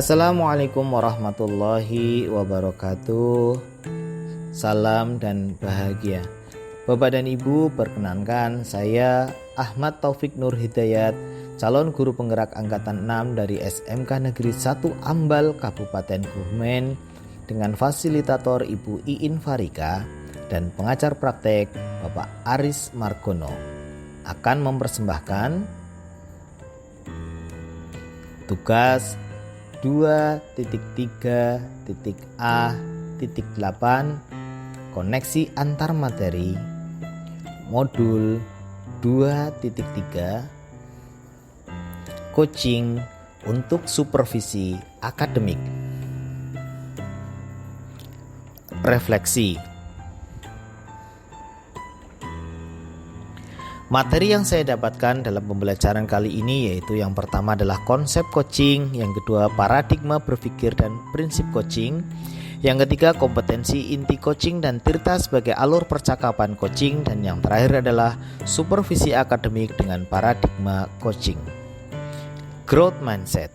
Assalamualaikum warahmatullahi wabarakatuh. Salam dan bahagia. Bapak dan Ibu, perkenankan saya Ahmad Taufik Nur Hidayat, calon guru penggerak angkatan 6 dari SMK Negeri 1 Ambal Kabupaten Kebumen, dengan fasilitator Ibu Iin Farika dan pengajar praktek Bapak Aris Margono, akan mempersembahkan tugas 2.3.A.8 koneksi antar materi modul 2.3 coaching untuk supervisi akademik. Refleksi. Materi yang saya dapatkan dalam pembelajaran kali ini yaitu yang pertama adalah konsep coaching, yang kedua paradigma berpikir dan prinsip coaching, yang ketiga kompetensi inti coaching dan Tirta sebagai alur percakapan coaching, dan yang terakhir adalah supervisi akademik dengan paradigma coaching. Growth mindset.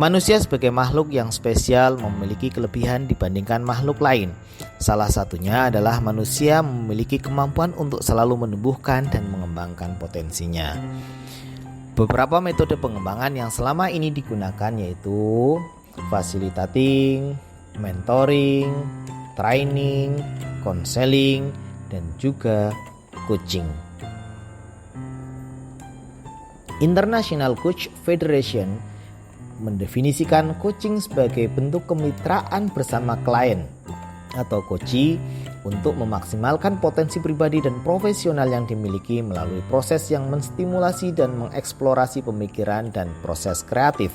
Manusia sebagai makhluk yang spesial memiliki kelebihan dibandingkan makhluk lain. Salah satunya adalah manusia memiliki kemampuan untuk selalu menumbuhkan dan mengembangkan potensinya. Beberapa metode pengembangan yang selama ini digunakan yaitu facilitating, mentoring, training, counseling, dan juga coaching. International Coach Federation mendefinisikan coaching sebagai bentuk kemitraan bersama klien atau coachee untuk memaksimalkan potensi pribadi dan profesional yang dimiliki melalui proses yang menstimulasi dan mengeksplorasi pemikiran dan proses kreatif.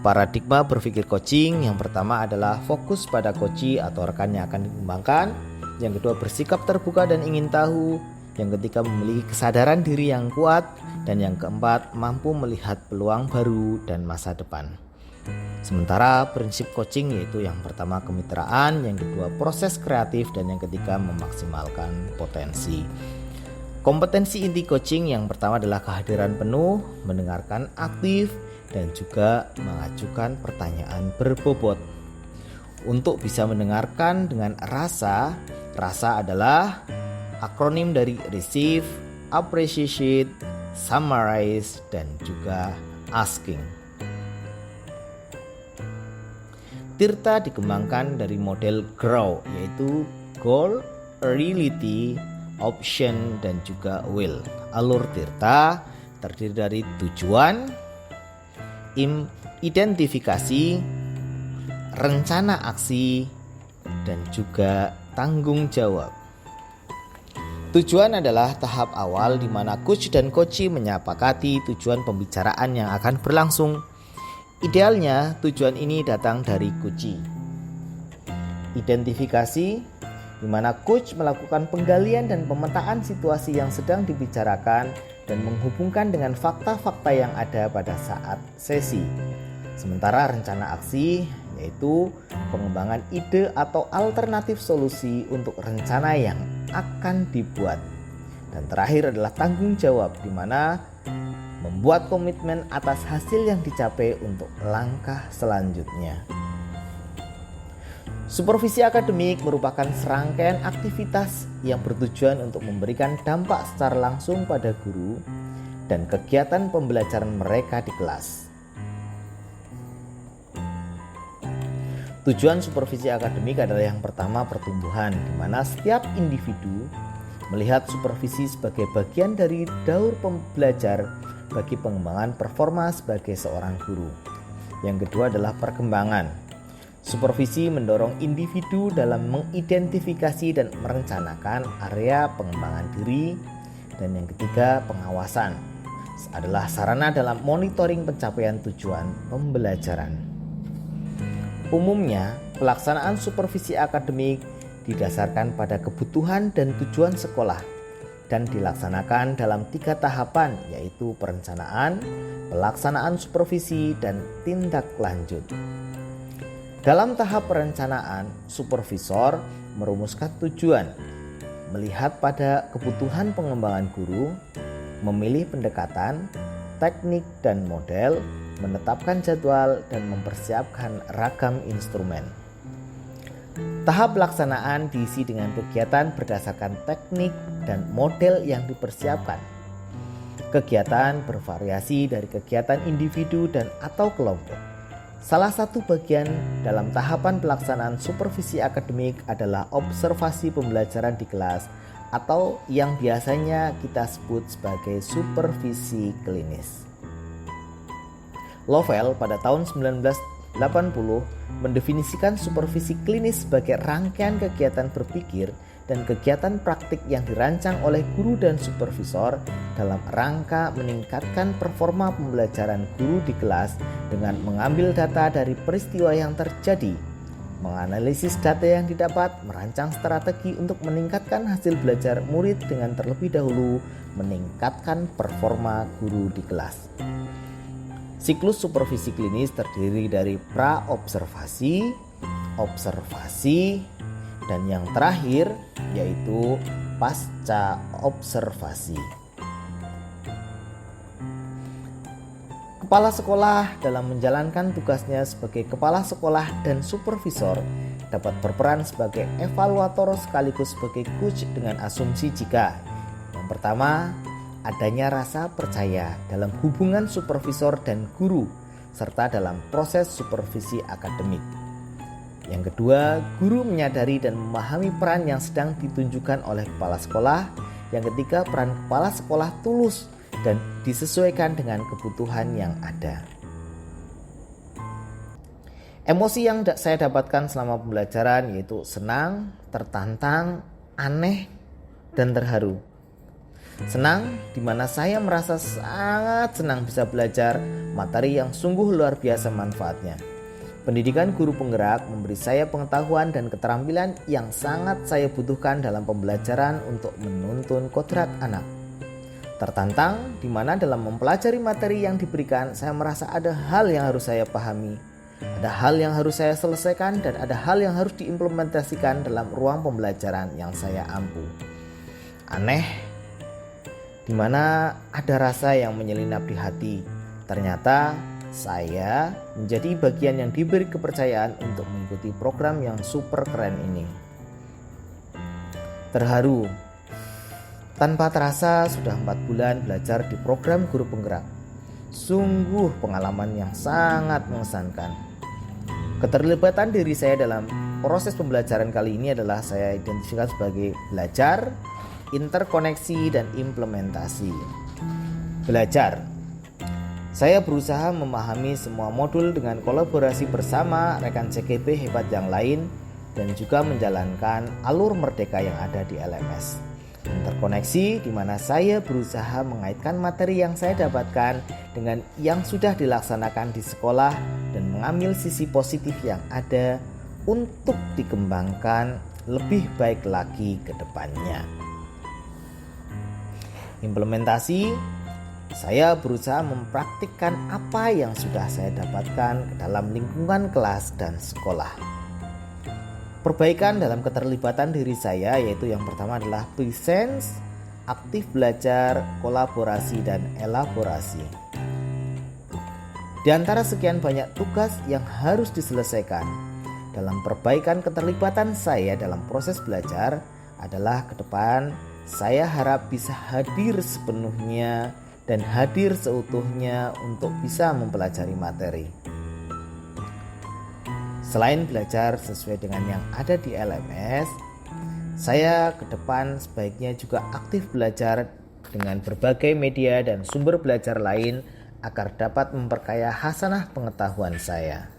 Paradigma berpikir coaching yang pertama adalah fokus pada coachee atau rekan yang akan dikembangkan, yang kedua bersikap terbuka dan ingin tahu, yang ketiga memiliki kesadaran diri yang kuat, dan yang keempat mampu melihat peluang baru dan masa depan. Sementara prinsip coaching yaitu yang pertama kemitraan, yang kedua proses kreatif, dan yang ketiga memaksimalkan potensi. Kompetensi inti coaching yang pertama adalah kehadiran penuh, mendengarkan aktif, dan juga mengajukan pertanyaan berbobot. Untuk bisa mendengarkan dengan rasa adalah akronim dari receive, appreciate, summarize, dan juga asking. Tirta dikembangkan dari model GROW, yaitu goal, reality, option, dan juga will. Alur Tirta terdiri dari tujuan, identifikasi, rencana aksi, dan juga tanggung jawab. Tujuan adalah tahap awal di mana coach dan coachee menyepakati tujuan pembicaraan yang akan berlangsung. Idealnya tujuan ini datang dari coachee. Identifikasi di mana coach melakukan penggalian dan pemetaan situasi yang sedang dibicarakan dan menghubungkan dengan fakta-fakta yang ada pada saat sesi. Sementara rencana aksi yaitu pengembangan ide atau alternatif solusi untuk rencana yang akan dibuat. Dan terakhir adalah tanggung jawab, di mana membuat komitmen atas hasil yang dicapai untuk langkah selanjutnya. Supervisi akademik merupakan serangkaian aktivitas yang bertujuan untuk memberikan dampak secara langsung pada guru dan kegiatan pembelajaran mereka di kelas. Tujuan supervisi akademik adalah yang pertama pertumbuhan, di mana setiap individu melihat supervisi sebagai bagian dari daur pembelajar bagi pengembangan performa sebagai seorang guru. Yang kedua adalah perkembangan. Supervisi mendorong individu dalam mengidentifikasi dan merencanakan area pengembangan diri. Dan yang ketiga, pengawasan adalah sarana dalam monitoring pencapaian tujuan pembelajaran. Umumnya, pelaksanaan supervisi akademik didasarkan pada kebutuhan dan tujuan sekolah dan dilaksanakan dalam 3 tahapan, yaitu perencanaan, pelaksanaan supervisi, dan tindak lanjut. Dalam tahap perencanaan, supervisor merumuskan tujuan, melihat pada kebutuhan pengembangan guru, memilih pendekatan, teknik dan model, menetapkan jadwal, dan mempersiapkan ragam instrumen. Tahap pelaksanaan diisi dengan kegiatan berdasarkan teknik dan model yang dipersiapkan. Kegiatan bervariasi dari kegiatan individu dan atau kelompok. Salah satu bagian dalam tahapan pelaksanaan supervisi akademik adalah observasi pembelajaran di kelas atau yang biasanya kita sebut sebagai supervisi klinis. Lovell pada tahun 1980 mendefinisikan supervisi klinis sebagai rangkaian kegiatan berpikir dan kegiatan praktik yang dirancang oleh guru dan supervisor dalam rangka meningkatkan performa pembelajaran guru di kelas dengan mengambil data dari peristiwa yang terjadi, menganalisis data yang didapat, merancang strategi untuk meningkatkan hasil belajar murid dengan terlebih dahulu meningkatkan performa guru di kelas. Siklus supervisi klinis terdiri dari pra-observasi, observasi, dan yang terakhir yaitu pasca observasi. Kepala sekolah dalam menjalankan tugasnya sebagai kepala sekolah dan supervisor dapat berperan sebagai evaluator sekaligus sebagai coach dengan asumsi jika yang pertama, adanya rasa percaya dalam hubungan supervisor dan guru serta dalam proses supervisi akademik. Yang kedua, guru menyadari dan memahami peran yang sedang ditunjukkan oleh kepala sekolah. Yang ketiga, peran kepala sekolah tulus dan disesuaikan dengan kebutuhan yang ada. Emosi yang saya dapatkan selama pembelajaran yaitu senang, tertantang, aneh, dan terharu. Senang, di mana saya merasa sangat senang bisa belajar materi yang sungguh luar biasa manfaatnya. Pendidikan guru penggerak memberi saya pengetahuan dan keterampilan yang sangat saya butuhkan dalam pembelajaran untuk menuntun kodrat anak. Tertantang, di mana dalam mempelajari materi yang diberikan, saya merasa ada hal yang harus saya pahami, ada hal yang harus saya selesaikan, dan ada hal yang harus diimplementasikan dalam ruang pembelajaran yang saya ampu. Aneh, di mana ada rasa yang menyelinap di hati. Ternyata saya menjadi bagian yang diberi kepercayaan untuk mengikuti program yang super keren ini. Terharu, tanpa terasa sudah 4 bulan belajar di program guru penggerak. Sungguh pengalaman yang sangat mengesankan. Keterlibatan diri saya dalam proses pembelajaran kali ini adalah saya identifikasi sebagai belajar, interkoneksi, dan implementasi. Belajar. Saya berusaha memahami semua modul dengan kolaborasi bersama rekan CGP hebat yang lain dan juga menjalankan alur merdeka yang ada di LMS. Interkoneksi, di mana saya berusaha mengaitkan materi yang saya dapatkan dengan yang sudah dilaksanakan di sekolah dan mengambil sisi positif yang ada untuk dikembangkan lebih baik lagi ke depannya. Implementasi, saya berusaha mempraktikkan apa yang sudah saya dapatkan ke dalam lingkungan kelas dan sekolah. Perbaikan dalam keterlibatan diri saya yaitu yang pertama adalah presence, aktif belajar, kolaborasi, dan elaborasi. Di antara sekian banyak tugas yang harus diselesaikan dalam perbaikan keterlibatan saya dalam proses belajar adalah ke depan saya harap bisa hadir sepenuhnya dan hadir seutuhnya untuk bisa mempelajari materi. Selain belajar sesuai dengan yang ada di LMS, saya ke depan sebaiknya juga aktif belajar dengan berbagai media dan sumber belajar lain agar dapat memperkaya hasanah pengetahuan saya.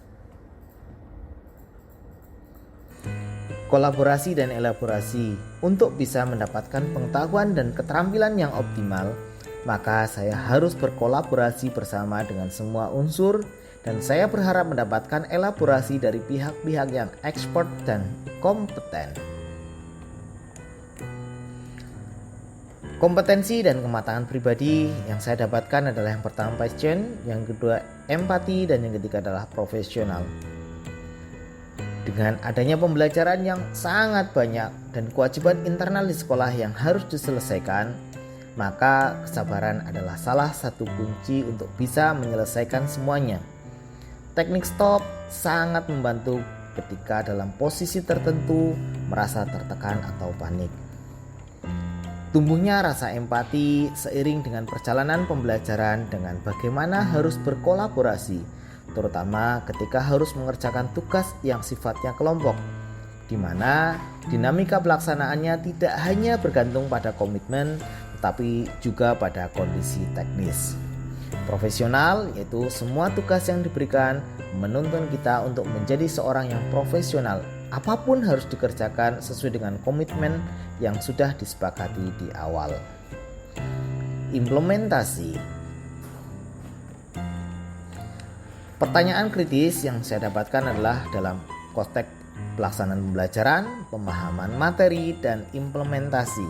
Kolaborasi dan elaborasi. Untuk bisa mendapatkan pengetahuan dan keterampilan yang optimal, maka saya harus berkolaborasi bersama dengan semua unsur dan saya berharap mendapatkan elaborasi dari pihak-pihak yang expert dan kompeten. Kompetensi dan kematangan pribadi yang saya dapatkan adalah yang pertama passion, yang kedua empati, dan yang ketiga adalah profesional. Dengan adanya pembelajaran yang sangat banyak dan kewajiban internal di sekolah yang harus diselesaikan, maka kesabaran adalah salah satu kunci untuk bisa menyelesaikan semuanya. Teknik stop sangat membantu ketika dalam posisi tertentu merasa tertekan atau panik. Tumbuhnya rasa empati seiring dengan perjalanan pembelajaran dengan bagaimana harus berkolaborasi, terutama ketika harus mengerjakan tugas yang sifatnya kelompok, di mana dinamika pelaksanaannya tidak hanya bergantung pada komitmen, tetapi juga pada kondisi teknis. Profesional, yaitu semua tugas yang diberikan menuntun kita untuk menjadi seorang yang profesional. Apapun harus dikerjakan sesuai dengan komitmen yang sudah disepakati di awal. Implementasi. Pertanyaan kritis yang saya dapatkan adalah dalam konteks pelaksanaan pembelajaran, pemahaman materi, dan implementasi.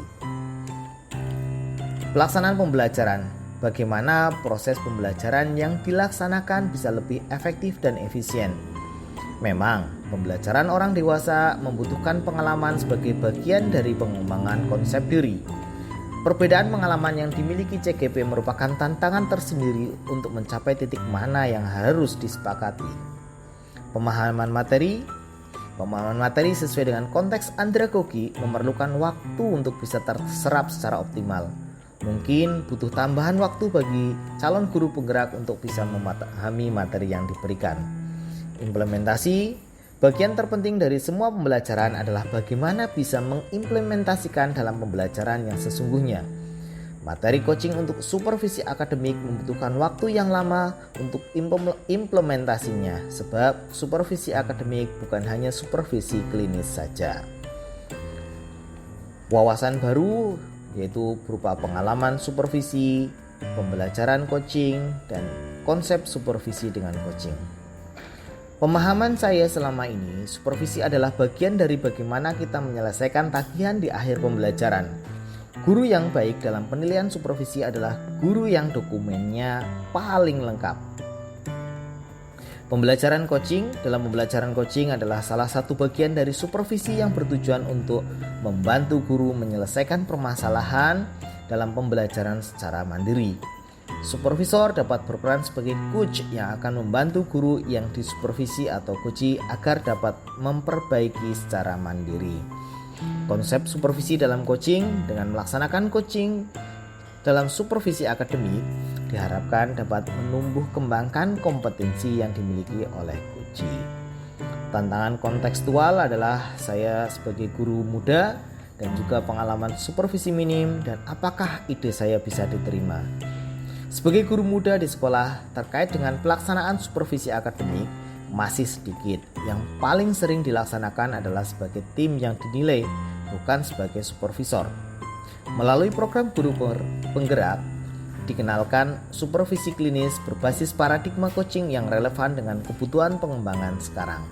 Pelaksanaan pembelajaran. Bagaimana proses pembelajaran yang dilaksanakan bisa lebih efektif dan efisien. Memang, pembelajaran orang dewasa membutuhkan pengalaman sebagai bagian dari pengembangan konsep diri. Perbedaan pengalaman yang dimiliki CGP merupakan tantangan tersendiri untuk mencapai titik mana yang harus disepakati. Pemahaman materi sesuai dengan konteks andragogi memerlukan waktu untuk bisa terserap secara optimal. Mungkin butuh tambahan waktu bagi calon guru penggerak untuk bisa memahami materi yang diberikan. Implementasi. Bagian terpenting dari semua pembelajaran adalah bagaimana bisa mengimplementasikan dalam pembelajaran yang sesungguhnya. Materi coaching untuk supervisi akademik membutuhkan waktu yang lama untuk implementasinya, sebab supervisi akademik bukan hanya supervisi klinis saja. Wawasan baru yaitu berupa pengalaman supervisi, pembelajaran coaching, dan konsep supervisi dengan coaching. Pemahaman saya selama ini, supervisi adalah bagian dari bagaimana kita menyelesaikan tagihan di akhir pembelajaran. Guru yang baik dalam penilaian supervisi adalah guru yang dokumennya paling lengkap. Dalam pembelajaran coaching adalah salah satu bagian dari supervisi yang bertujuan untuk membantu guru menyelesaikan permasalahan dalam pembelajaran secara mandiri. Supervisor dapat berperan sebagai coach yang akan membantu guru yang disupervisi atau coachi agar dapat memperbaiki secara mandiri. Konsep supervisi dalam coaching dengan melaksanakan coaching dalam supervisi akademik diharapkan dapat menumbuh kembangkan kompetensi yang dimiliki oleh coachi. Tantangan kontekstual adalah saya sebagai guru muda dan juga pengalaman supervisi minim dan apakah ide saya bisa diterima. Sebagai guru muda di sekolah terkait dengan pelaksanaan supervisi akademik masih sedikit. Yang paling sering dilaksanakan adalah sebagai tim yang dinilai, bukan sebagai supervisor. Melalui program guru penggerak, dikenalkan supervisi klinis berbasis paradigma coaching yang relevan dengan kebutuhan pengembangan sekarang.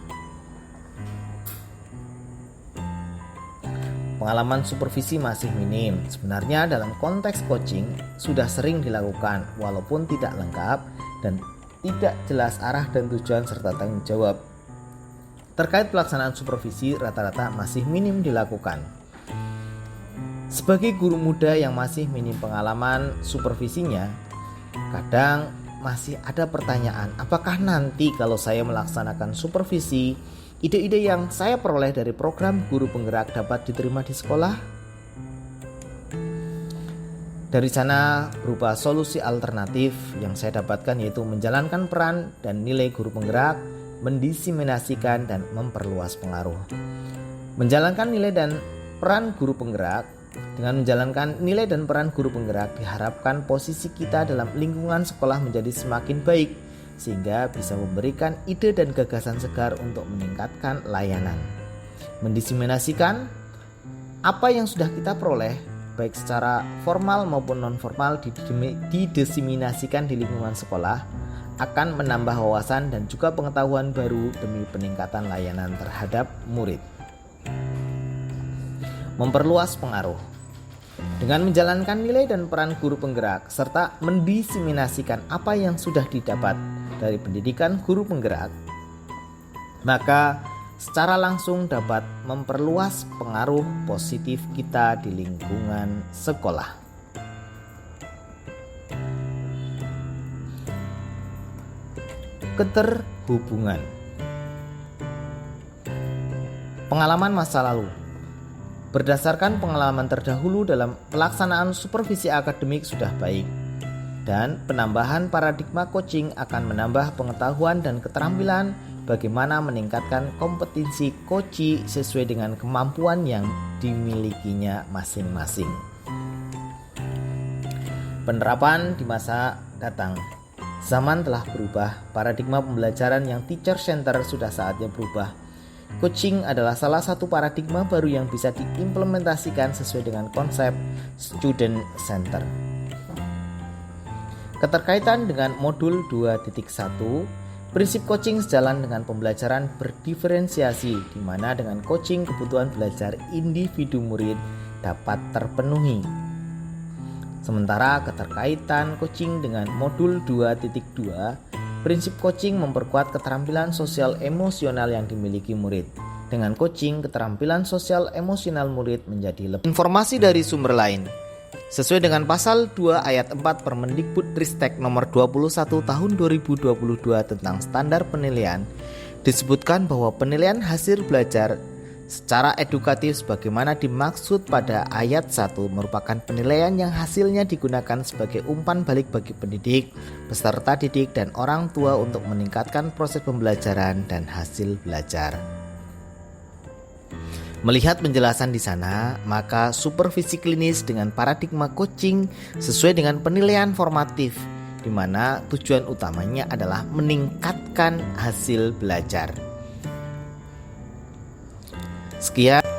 Pengalaman supervisi masih minim. Sebenarnya dalam konteks coaching sudah sering dilakukan walaupun tidak lengkap dan tidak jelas arah dan tujuan serta tanggung jawab. Terkait pelaksanaan supervisi rata-rata masih minim dilakukan. Sebagai guru muda yang masih minim pengalaman supervisinya, kadang masih ada pertanyaan, apakah nanti kalau saya melaksanakan supervisi, ide-ide yang saya peroleh dari program guru penggerak dapat diterima di sekolah? Dari sana berupa solusi alternatif yang saya dapatkan yaitu menjalankan peran dan nilai guru penggerak, mendiseminasikan dan memperluas pengaruh. Menjalankan nilai dan peran guru penggerak. Dengan menjalankan nilai dan peran guru penggerak diharapkan posisi kita dalam lingkungan sekolah menjadi semakin baik sehingga bisa memberikan ide dan gagasan segar untuk meningkatkan layanan. Mendiseminasikan apa yang sudah kita peroleh baik secara formal maupun non-formal didiseminasikan di lingkungan sekolah akan menambah wawasan dan juga pengetahuan baru demi peningkatan layanan terhadap murid. Memperluas pengaruh. Dengan menjalankan nilai dan peran guru penggerak serta mendiseminasikan apa yang sudah didapat dari pendidikan guru penggerak, maka secara langsung dapat memperluas pengaruh positif kita di lingkungan sekolah. Keterhubungan. Pengalaman masa lalu. Berdasarkan pengalaman terdahulu dalam pelaksanaan supervisi akademik sudah baik, dan penambahan paradigma coaching akan menambah pengetahuan dan keterampilan bagaimana meningkatkan kompetensi coachee sesuai dengan kemampuan yang dimilikinya masing-masing. Penerapan di masa datang. Zaman telah berubah, paradigma pembelajaran yang teacher center sudah saatnya berubah. Coaching adalah salah satu paradigma baru yang bisa diimplementasikan sesuai dengan konsep student center. Keterkaitan dengan modul 2.1, prinsip coaching sejalan dengan pembelajaran berdiferensiasi, di mana dengan coaching kebutuhan belajar individu murid dapat terpenuhi. Sementara keterkaitan coaching dengan modul 2.2, prinsip coaching memperkuat keterampilan sosial emosional yang dimiliki murid. Dengan coaching, keterampilan sosial emosional murid menjadi lebih. Informasi dari sumber lain. Sesuai dengan pasal 2 ayat 4 Permendikbudristek nomor 21 tahun 2022 tentang standar penilaian, disebutkan bahwa penilaian hasil belajar secara edukatif sebagaimana dimaksud pada ayat 1 merupakan penilaian yang hasilnya digunakan sebagai umpan balik bagi pendidik, peserta didik, dan orang tua untuk meningkatkan proses pembelajaran dan hasil belajar. Melihat penjelasan di sana, maka supervisi klinis dengan paradigma coaching sesuai dengan penilaian formatif, di mana tujuan utamanya adalah meningkatkan hasil belajar. Sekian.